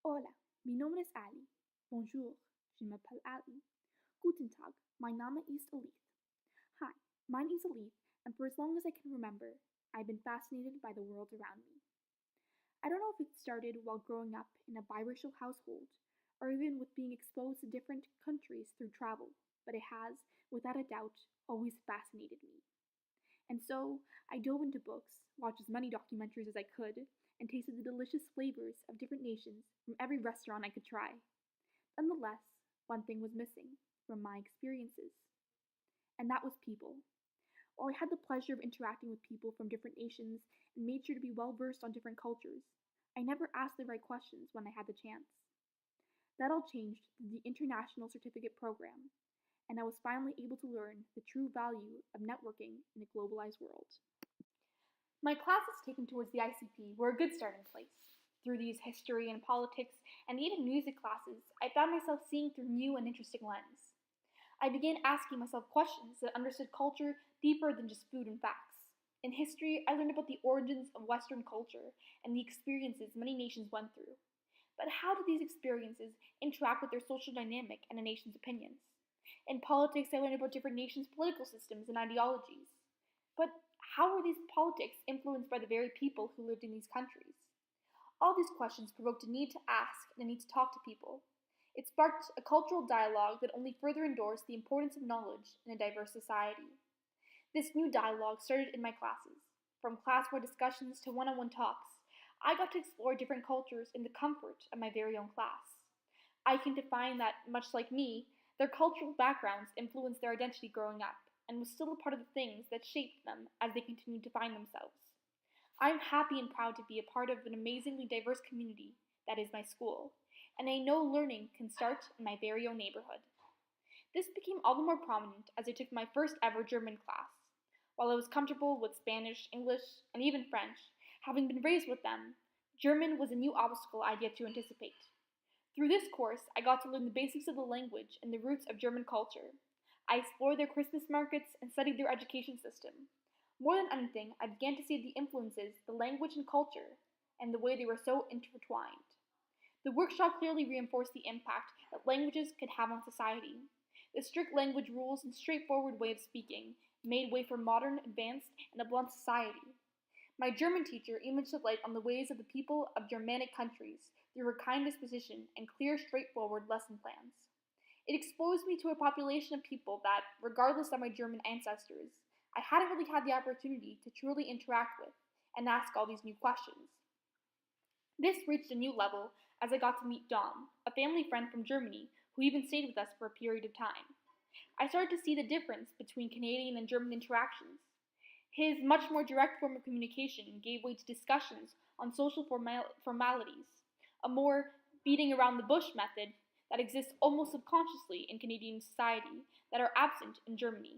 Hola, mi nombre es Ali. Bonjour, je m'appelle Ali. Guten Tag, mein Name ist Alyth. Hi, mine is Alyth, and for as long as I can remember, I've been fascinated by the world around me. I don't know if it started while growing up in a biracial household, or even with being exposed to different countries through travel, but it has, without a doubt, always fascinated me. And so I dove into books, watched as many documentaries as I could, and tasted the delicious flavors of different nations from every restaurant I could try. Nonetheless, one thing was missing from my experiences, and that was people. While I had the pleasure of interacting with people from different nations and made sure to be well versed on different cultures, I never asked the right questions when I had the chance. That all changed through the International Certificate Program, and I was finally able to learn the true value of networking in a globalized world. My classes taken towards the ICP were a good starting place. Through these history and politics and even music classes, I found myself seeing through new and interesting lens. I began asking myself questions that understood culture deeper than just food and facts. In history, I learned about the origins of Western culture and the experiences many nations went through. But how do these experiences interact with their social dynamic and a nation's opinions? In politics, I learned about different nations' political systems and ideologies. But how were these politics influenced by the very people who lived in these countries? All these questions provoked a need to ask and a need to talk to people. It sparked a cultural dialogue that only further endorsed the importance of knowledge in a diverse society. This new dialogue started in my classes. From class-wide discussions to one-on-one talks, I got to explore different cultures in the comfort of my very own class. I came to find that, much like me, their cultural backgrounds influenced their identity growing up and was still a part of the things that shaped them as they continued to find themselves. I'm happy and proud to be a part of an amazingly diverse community that is my school, and I know learning can start in my very own neighborhood. This became all the more prominent as I took my first ever German class. While I was comfortable with Spanish, English, and even French, having been raised with them, German was a new obstacle I'd yet to anticipate. Through this course, I got to learn the basics of the language and the roots of German culture. I explored their Christmas markets and studied their education system. More than anything, I began to see the influences, the language and culture, and the way they were so intertwined. The workshop clearly reinforced the impact that languages could have on society. The strict language rules and straightforward way of speaking made way for modern, advanced, and a blunt society. My German teacher even shed light on the ways of the people of Germanic countries through her kind disposition and clear, straightforward lesson plans. It exposed me to a population of people that, regardless of my German ancestors, I hadn't really had the opportunity to truly interact with and ask all these new questions. This reached a new level as I got to meet Dom, a family friend from Germany who even stayed with us for a period of time. I started to see the difference between Canadian and German interactions. His much more direct form of communication gave way to discussions on social formalities, a more beating around the bush method that exists almost subconsciously in Canadian society that are absent in Germany.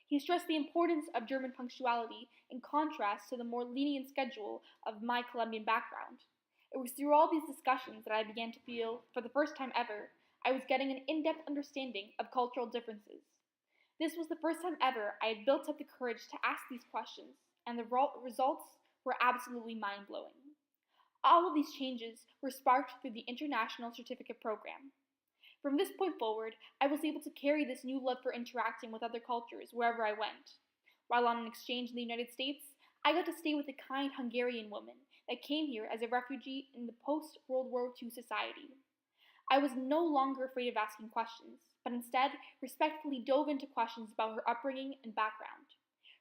He stressed the importance of German punctuality in contrast to the more lenient schedule of my Colombian background. It was through all these discussions that I began to feel, for the first time ever, I was getting an in-depth understanding of cultural differences. This was the first time ever I had built up the courage to ask these questions, and the results were absolutely mind-blowing. All of these changes were sparked through the International Certificate Program. From this point forward, I was able to carry this new love for interacting with other cultures wherever I went. While on an exchange in the United States, I got to stay with a kind Hungarian woman that came here as a refugee in the post-World War II society. I was no longer afraid of asking questions, but instead respectfully dove into questions about her upbringing and background.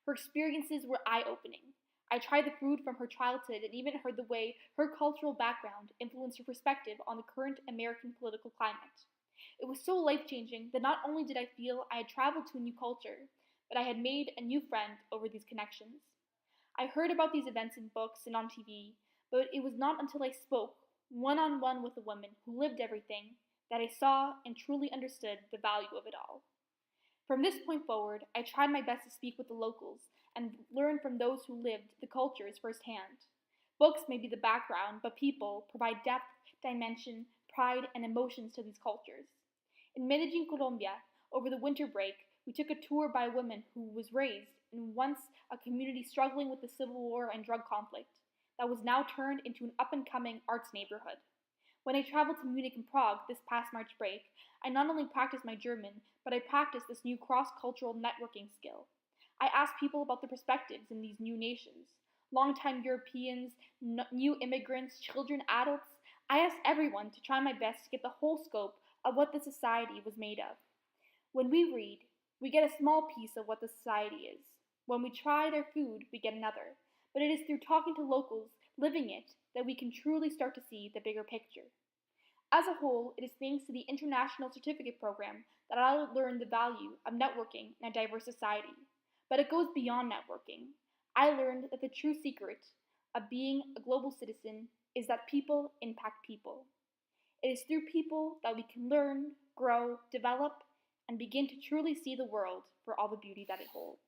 Her experiences were eye-opening. I tried the food from her childhood and even heard the way her cultural background influenced her perspective on the current American political climate. It was so life-changing that not only did I feel I had traveled to a new culture, but I had made a new friend over these connections. I heard about these events in books and on TV, but it was not until I spoke one-on-one with a woman who lived everything that I saw and truly understood the value of it all. From this point forward, I tried my best to speak with the locals and learn from those who lived the cultures firsthand. Books may be the background, but people provide depth, dimension, pride, and emotions to these cultures. In Medellin, Colombia, over the winter break, we took a tour by a woman who was raised in once a community struggling with the civil war and drug conflict that was now turned into an up-and-coming arts neighborhood. When I traveled to Munich and Prague this past March break, I not only practiced my German, but I practiced this new cross-cultural networking skill. I asked people about their perspectives in these new nations. Longtime Europeans, new immigrants, children, adults. I asked everyone to try my best to get the whole scope of what the society was made of. When we read, we get a small piece of what the society is. When we try their food, we get another. But it is through talking to locals, living it, that we can truly start to see the bigger picture. As a whole, it is thanks to the International Certificate Program that I learned the value of networking in a diverse society. But it goes beyond networking. I learned that the true secret of being a global citizen is that people impact people. It is through people that we can learn, grow, develop, and begin to truly see the world for all the beauty that it holds.